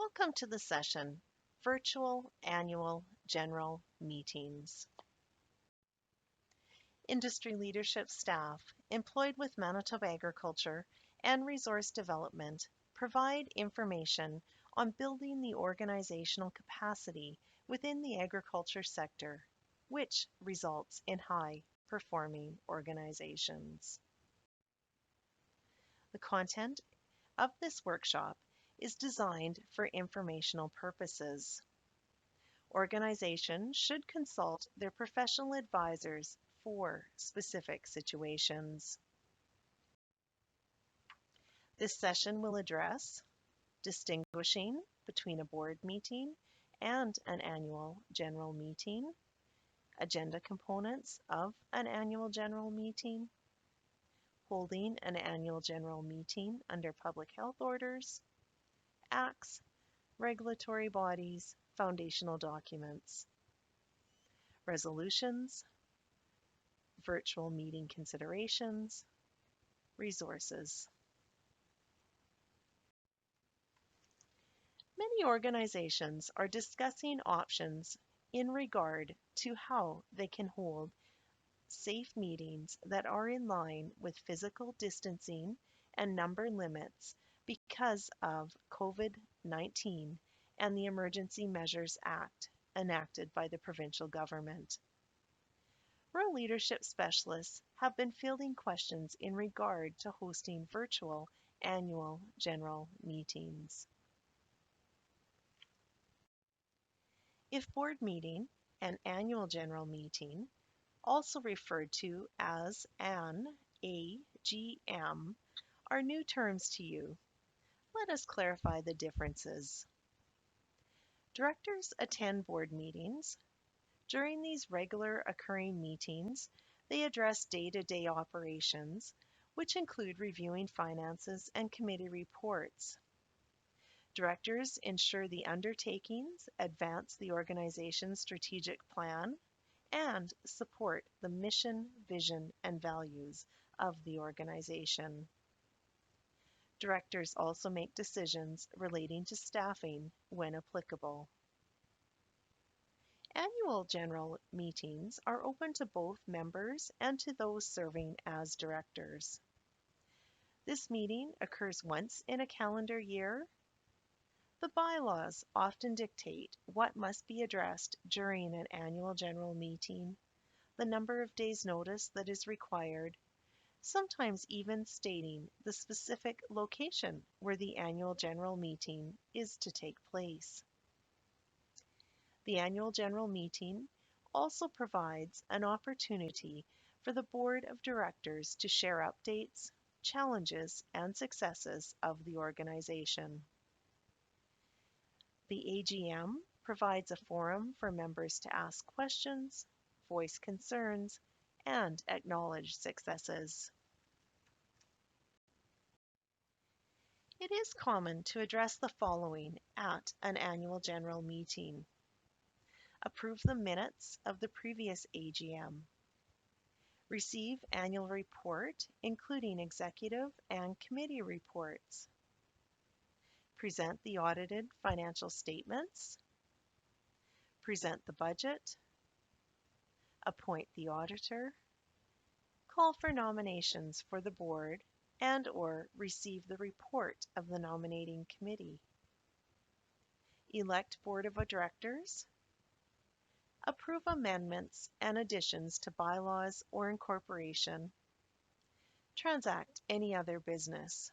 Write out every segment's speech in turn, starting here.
Welcome to the session, Virtual Annual General Meetings. Industry leadership staff employed with Manitoba Agriculture and Resource Development provide information on building the organizational capacity within the agriculture sector, which results in high-performing organizations. The content of this workshop is designed for informational purposes. Organizations should consult their professional advisors for specific situations. This session will address distinguishing between a board meeting and an annual general meeting, agenda components of an annual general meeting, holding an annual general meeting under public health orders, acts, regulatory bodies, foundational documents, resolutions, virtual meeting considerations, resources. Many organizations are discussing options in regard to how they can hold safe meetings that are in line with physical distancing and number limits because of COVID-19 and the Emergency Measures Act enacted by the provincial government. Rural leadership specialists have been fielding questions in regard to hosting virtual annual general meetings. If board meeting and annual general meeting, also referred to as an AGM, are new terms to you, let us clarify the differences. Directors attend board meetings. During these regular occurring meetings, they address day-to-day operations, which include reviewing finances and committee reports. Directors ensure the undertakings advance the organization's strategic plan and support the mission, vision, and values of the organization. Directors also make decisions relating to staffing when applicable. Annual general meetings are open to both members and to those serving as directors. This meeting occurs once in a calendar year. The bylaws often dictate what must be addressed during an annual general meeting, the number of days' notice that is required, sometimes even stating the specific location where the annual general meeting is to take place. The annual general meeting also provides an opportunity for the board of directors to share updates, challenges, and successes of the organization. The AGM provides a forum for members to ask questions, voice concerns, and acknowledge successes. It is common to address the following at an annual general meeting. Approve the minutes of the previous AGM. Receive annual report, including executive and committee reports. Present the audited financial statements. Present the budget. Appoint the auditor. Call for nominations for the board and/or receive the report of the nominating committee. Elect board of directors. Approve amendments and additions to bylaws or incorporation. Transact any other business.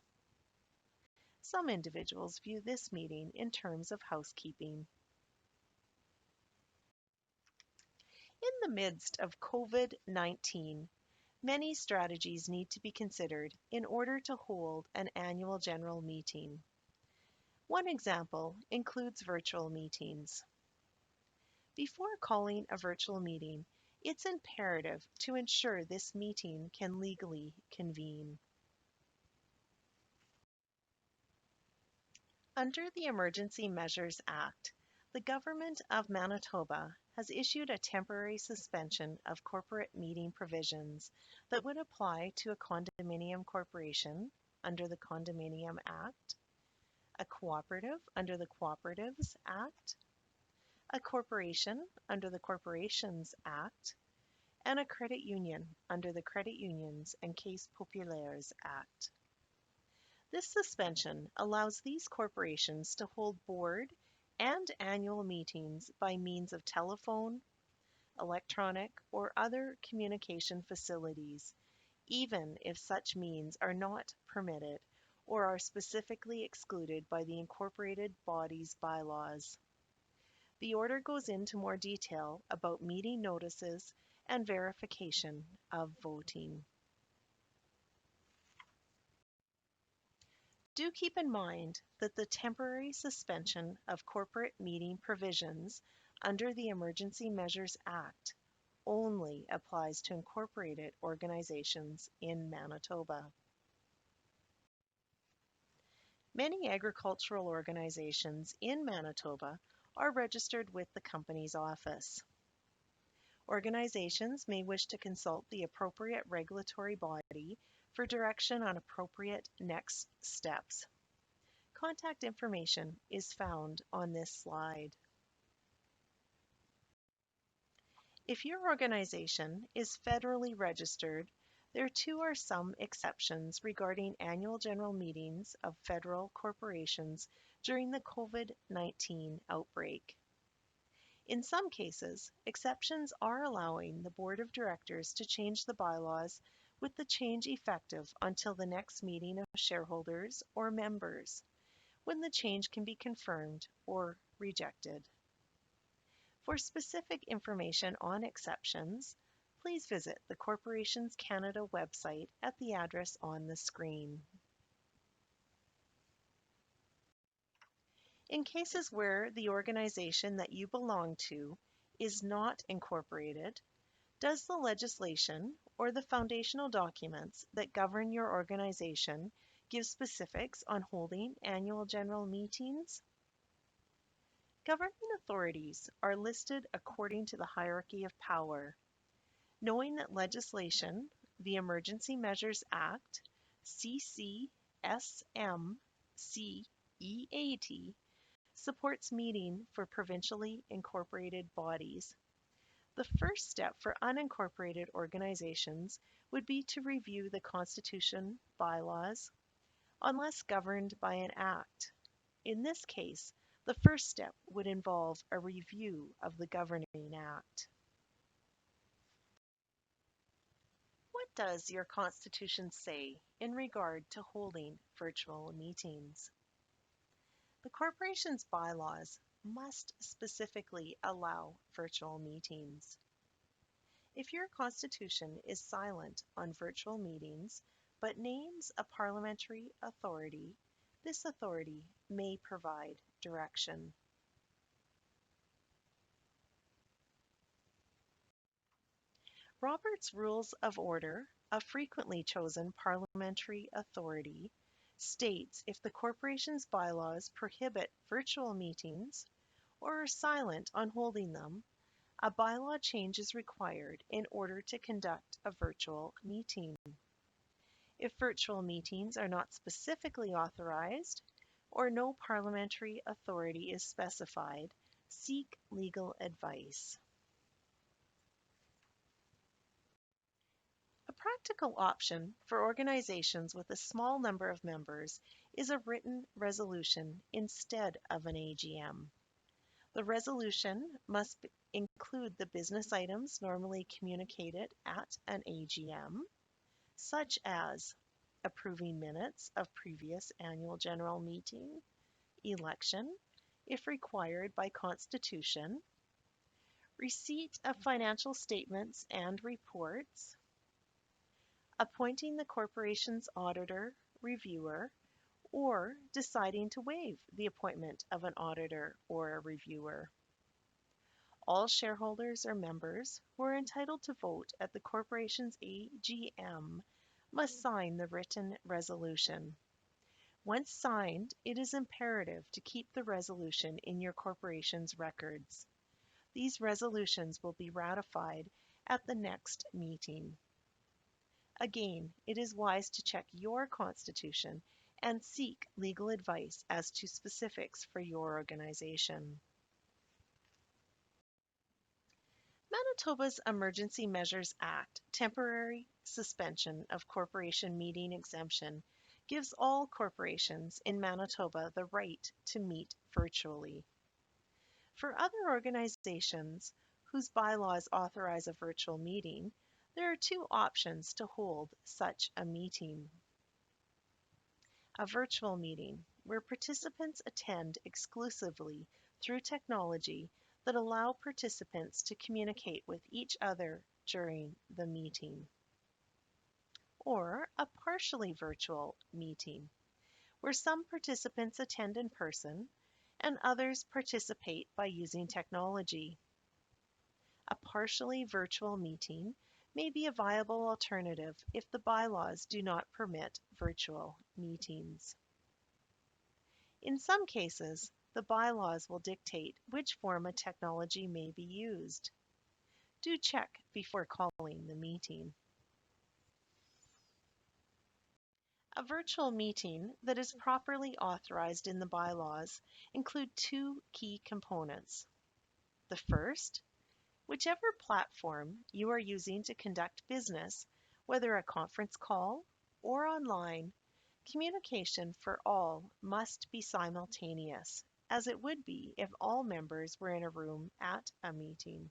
Some individuals view this meeting in terms of housekeeping. In the midst of COVID-19, many strategies need to be considered in order to hold an annual general meeting. One example includes virtual meetings. Before calling a virtual meeting, it's imperative to ensure this meeting can legally convene. Under the Emergency Measures Act, the Government of Manitoba has issued a temporary suspension of corporate meeting provisions that would apply to a condominium corporation under the Condominium Act, a cooperative under the Cooperatives Act, a corporation under the Corporations Act, and a credit union under the Credit Unions and Caisses Populaires Act. This suspension allows these corporations to hold board and annual meetings by means of telephone, electronic, or other communication facilities, even if such means are not permitted or are specifically excluded by the incorporated body's bylaws. The order goes into more detail about meeting notices and verification of voting. Do keep in mind that the temporary suspension of corporate meeting provisions under the Emergency Measures Act only applies to incorporated organizations in Manitoba. Many agricultural organizations in Manitoba are registered with the Companies Office. Organizations may wish to consult the appropriate regulatory body for direction on appropriate next steps. Contact information is found on this slide. If your organization is federally registered, there too are some exceptions regarding annual general meetings of federal corporations during the COVID-19 outbreak. In some cases, exceptions are allowing the Board of Directors to change the bylaws with the change effective until the next meeting of shareholders or members, when the change can be confirmed or rejected. For specific information on exceptions, please visit the Corporations Canada website at the address on the screen. In cases where the organization that you belong to is not incorporated, does the legislation or the foundational documents that govern your organization give specifics on holding annual general meetings? Governing authorities are listed according to the hierarchy of power. Knowing that legislation, the Emergency Measures Act, C.C.S.M, C.E.A.T, supports meeting for provincially incorporated bodies. The first step for unincorporated organizations would be to review the Constitution bylaws, unless governed by an act. In this case, the first step would involve a review of the governing act. What does your Constitution say in regard to holding virtual meetings? The corporation's bylaws must specifically allow virtual meetings. If your Constitution is silent on virtual meetings, but names a parliamentary authority, this authority may provide direction. Robert's Rules of Order, a frequently chosen parliamentary authority, states if the corporation's bylaws prohibit virtual meetings or are silent on holding them, a bylaw change is required in order to conduct a virtual meeting. If virtual meetings are not specifically authorized or no parliamentary authority is specified, seek legal advice. A practical option for organizations with a small number of members is a written resolution instead of an AGM. The resolution must include the business items normally communicated at an AGM, such as approving minutes of previous annual general meeting, election, if required by Constitution, receipt of financial statements and reports, appointing the corporation's auditor, reviewer, or deciding to waive the appointment of an auditor or a reviewer. All shareholders or members who are entitled to vote at the corporation's AGM must sign the written resolution. Once signed, it is imperative to keep the resolution in your corporation's records. These resolutions will be ratified at the next meeting. Again, it is wise to check your Constitution and seek legal advice as to specifics for your organization. Manitoba's Emergency Measures Act temporary suspension of corporation meeting exemption gives all corporations in Manitoba the right to meet virtually. For other organizations whose bylaws authorize a virtual meeting, there are two options to hold such a meeting. A virtual meeting, where participants attend exclusively through technology that allow participants to communicate with each other during the meeting. Or a partially virtual meeting, where some participants attend in person and others participate by using technology. A partially virtual meeting may be a viable alternative if the bylaws do not permit virtual meetings. In some cases, the bylaws will dictate which form of technology may be used. Do check before calling the meeting. A virtual meeting that is properly authorized in the bylaws include two key components. The first, whichever platform you are using to conduct business, whether a conference call or online, communication for all must be simultaneous, as it would be if all members were in a room at a meeting.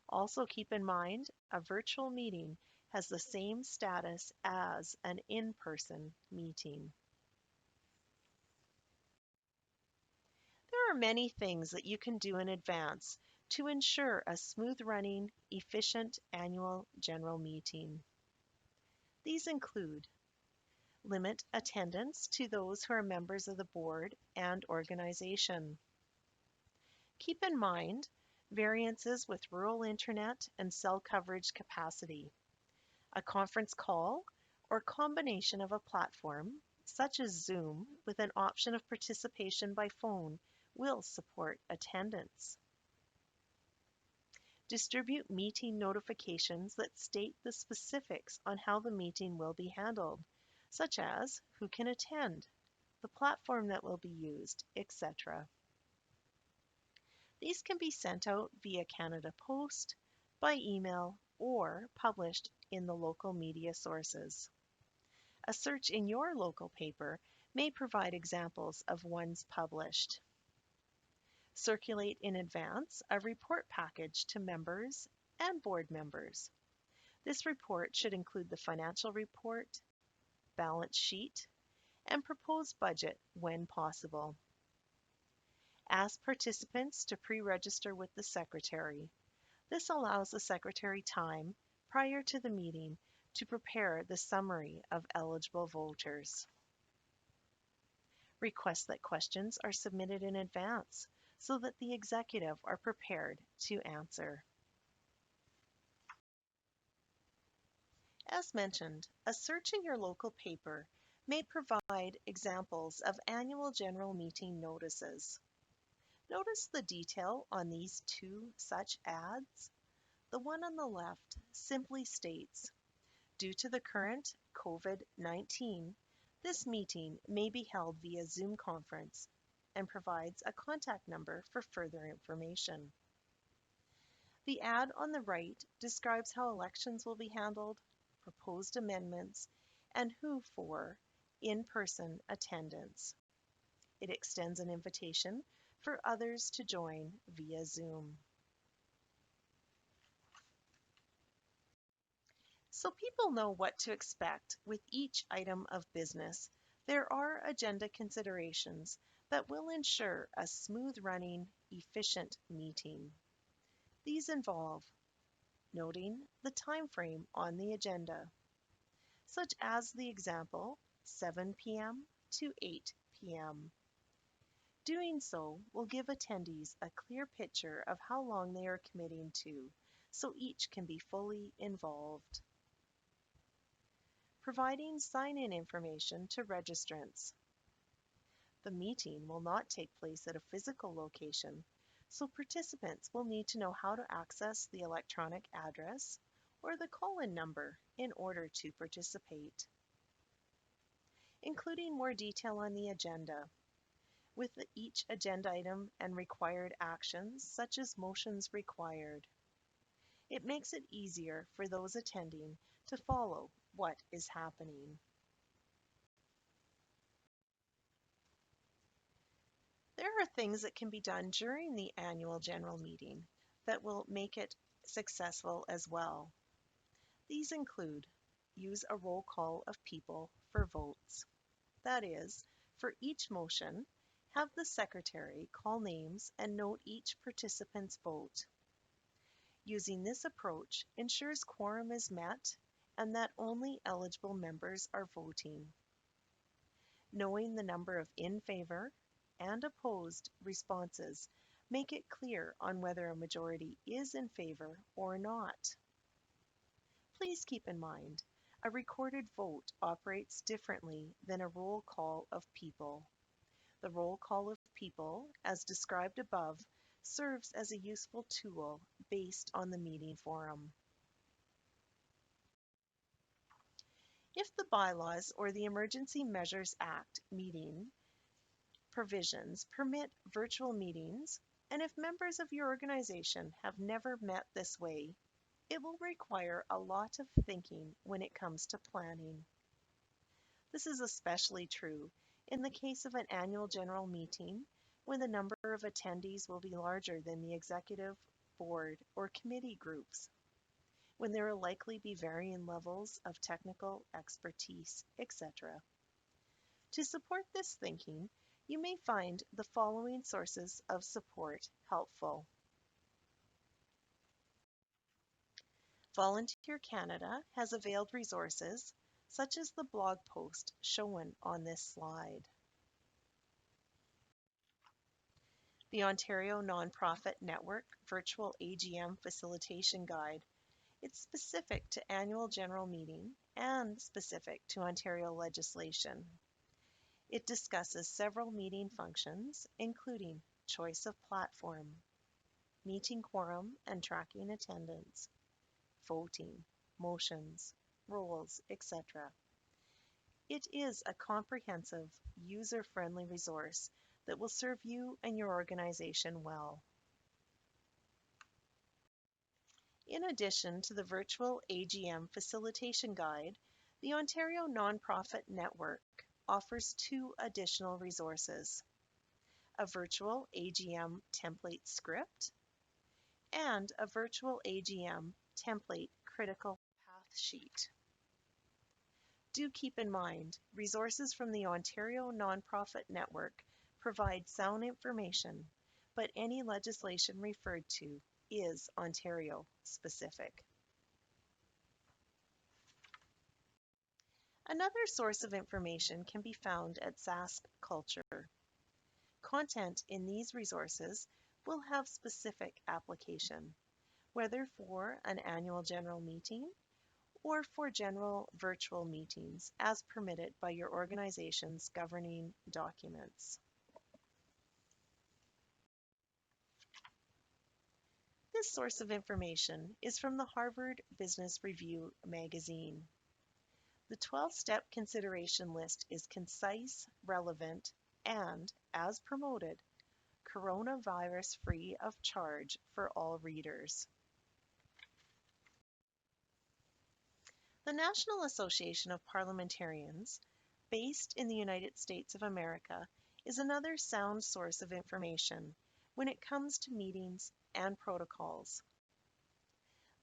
Also keep in mind, a virtual meeting has the same status as an in-person meeting. There are many things that you can do in advance to ensure a smooth running, efficient annual general meeting. These include: limit attendance to those who are members of the board and organization. Keep in mind variances with rural internet and cell coverage capacity. A conference call or combination of a platform, such as Zoom, with an option of participation by phone, will support attendance. Distribute meeting notifications that state the specifics on how the meeting will be handled, such as who can attend, the platform that will be used, etc. These can be sent out via Canada Post, by email, or published in the local media sources. A search in your local paper may provide examples of ones published. Circulate in advance a report package to members and board members. This report should include the financial report, balance sheet, and proposed budget when possible. Ask participants to pre-register with the secretary. This allows the secretary time prior to the meeting to prepare the summary of eligible voters. Request that questions are submitted in advance so that the executive are prepared to answer. As mentioned, a search in your local paper may provide examples of annual general meeting notices. Notice the detail on these two such ads. The one on the left simply states, due to the current COVID-19, this meeting may be held via Zoom conference, and provides a contact number for further information. The ad on the right describes how elections will be handled, proposed amendments, and who for in-person attendance. It extends an invitation for others to join via Zoom. So people know what to expect with each item of business, there are agenda considerations that will ensure a smooth running, efficient meeting. These involve noting the time frame on the agenda, such as the example 7 p.m. to 8 p.m. Doing so will give attendees a clear picture of how long they are committing to, so each can be fully involved. Providing sign-in information to registrants. The meeting will not take place at a physical location, so participants will need to know how to access the electronic address or the call-in number in order to participate. including more detail on the agenda, with each agenda item and required actions, such as motions required. It makes it easier for those attending to follow what is happening. There are things that can be done during the annual general meeting that will make it successful as well. These include use a roll call of people for votes. That is, for each motion, have the secretary call names and note each participant's vote. Using this approach ensures quorum is met and that only eligible members are voting. Knowing the number of in favor and opposed responses make it clear on whether a majority is in favor or not. Please keep in mind, a recorded vote operates differently than a roll call of people. The roll call of people, as described above, serves as a useful tool based on the meeting forum. If the bylaws or the Emergency Measures Act meeting provisions permit virtual meetings, and if members of your organization have never met this way, it will require a lot of thinking when it comes to planning. This is especially true in the case of an annual general meeting when the number of attendees will be larger than the executive, board, or committee groups, when there will likely be varying levels of technical expertise, etc. To support this thinking, you may find the following sources of support helpful. Volunteer Canada has availed resources such as the blog post shown on this slide. The Ontario Nonprofit Network Virtual AGM Facilitation Guide. It's specific to annual general meeting and specific to Ontario legislation. It discusses several meeting functions, including choice of platform, meeting quorum and tracking attendance, voting, motions, roles, etc. It is a comprehensive, user-friendly resource that will serve you and your organization well. In addition to the Virtual AGM Facilitation Guide, the Ontario Nonprofit Network offers two additional resources: a virtual AGM template script and a virtual AGM template critical path sheet. Do keep in mind, resources from the Ontario Nonprofit Network provide sound information, but any legislation referred to is Ontario specific. Another source of information can be found at SaskCulture. Culture. Content in these resources will have specific application, whether for an annual general meeting or for general virtual meetings as permitted by your organization's governing documents. This source of information is from the Harvard Business Review magazine. The 12-step consideration list is concise, relevant, and, as promoted, coronavirus-free of charge for all readers. The National Association of Parliamentarians, based in the United States of America, is another sound source of information when it comes to meetings and protocols.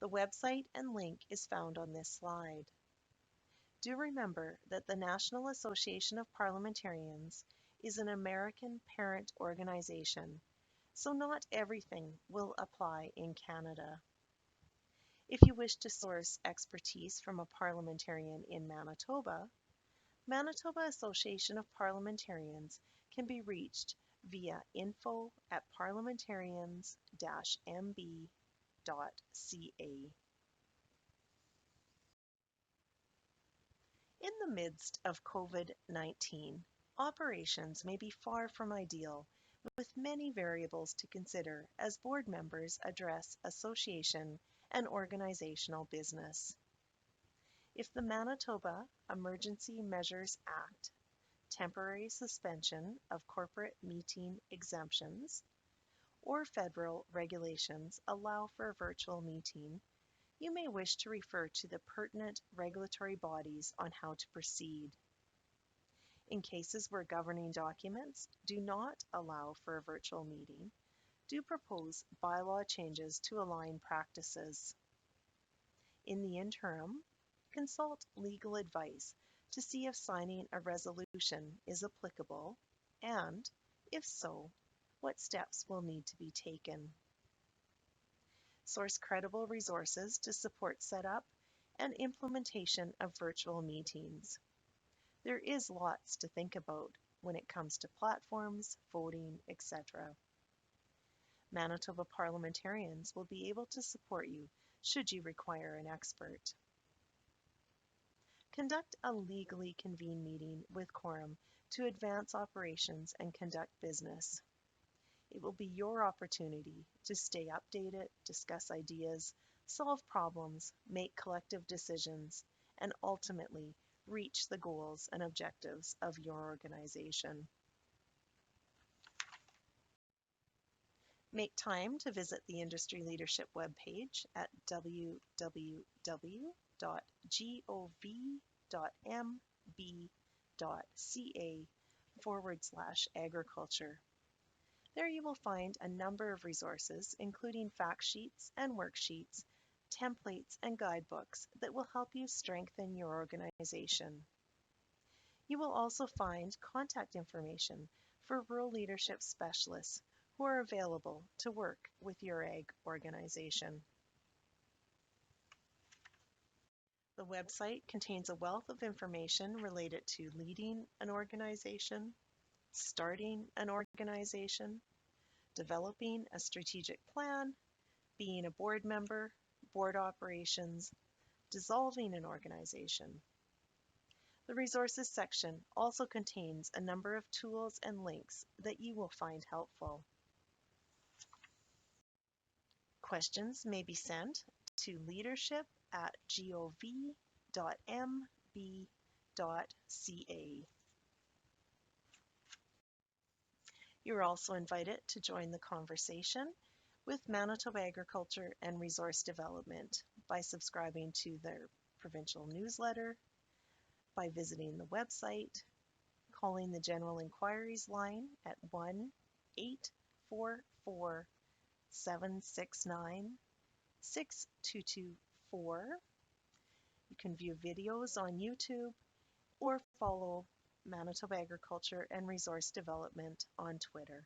The website and link is found on this slide. Do remember that the National Association of Parliamentarians is an American parent organization, so not everything will apply in Canada. If you wish to source expertise from a parliamentarian in Manitoba, Manitoba Association of Parliamentarians can be reached via info@parliamentarians-mb.ca. In the midst of COVID-19, operations may be far from ideal, with many variables to consider as board members address association and organizational business. If the Manitoba Emergency Measures Act temporary suspension of corporate meeting exemptions, or federal regulations allow for a virtual meeting, you may wish to refer to the pertinent regulatory bodies on how to proceed. In cases where governing documents do not allow for a virtual meeting, do propose bylaw changes to align practices. In the interim, consult legal advice to see if signing a resolution is applicable and, if so, what steps will need to be taken. Source credible resources to support setup and implementation of virtual meetings. There is lots to think about when it comes to platforms, voting, etc. Manitoba parliamentarians will be able to support you should you require an expert. Conduct a legally convened meeting with quorum to advance operations and conduct business. It will be your opportunity to stay updated, discuss ideas, solve problems, make collective decisions, and ultimately reach the goals and objectives of your organization. Make time to visit the Industry Leadership webpage at www.gov.mb.ca/agriculture. There you will find a number of resources, including fact sheets and worksheets, templates, and guidebooks that will help you strengthen your organization. You will also find contact information for rural leadership specialists who are available to work with your ag organization. The website contains a wealth of information related to leading an organization, starting an organization, developing a strategic plan, being a board member, board operations, dissolving an organization. The resources section also contains a number of tools and links that you will find helpful. Questions may be sent to leadership@gov.mb.ca. You're also invited to join the conversation with Manitoba Agriculture and Resource Development by subscribing to their provincial newsletter, by visiting the website, calling the General Inquiries line at 1-844-769-6224. You can view videos on YouTube or follow Manitoba Agriculture and Resource Development on Twitter.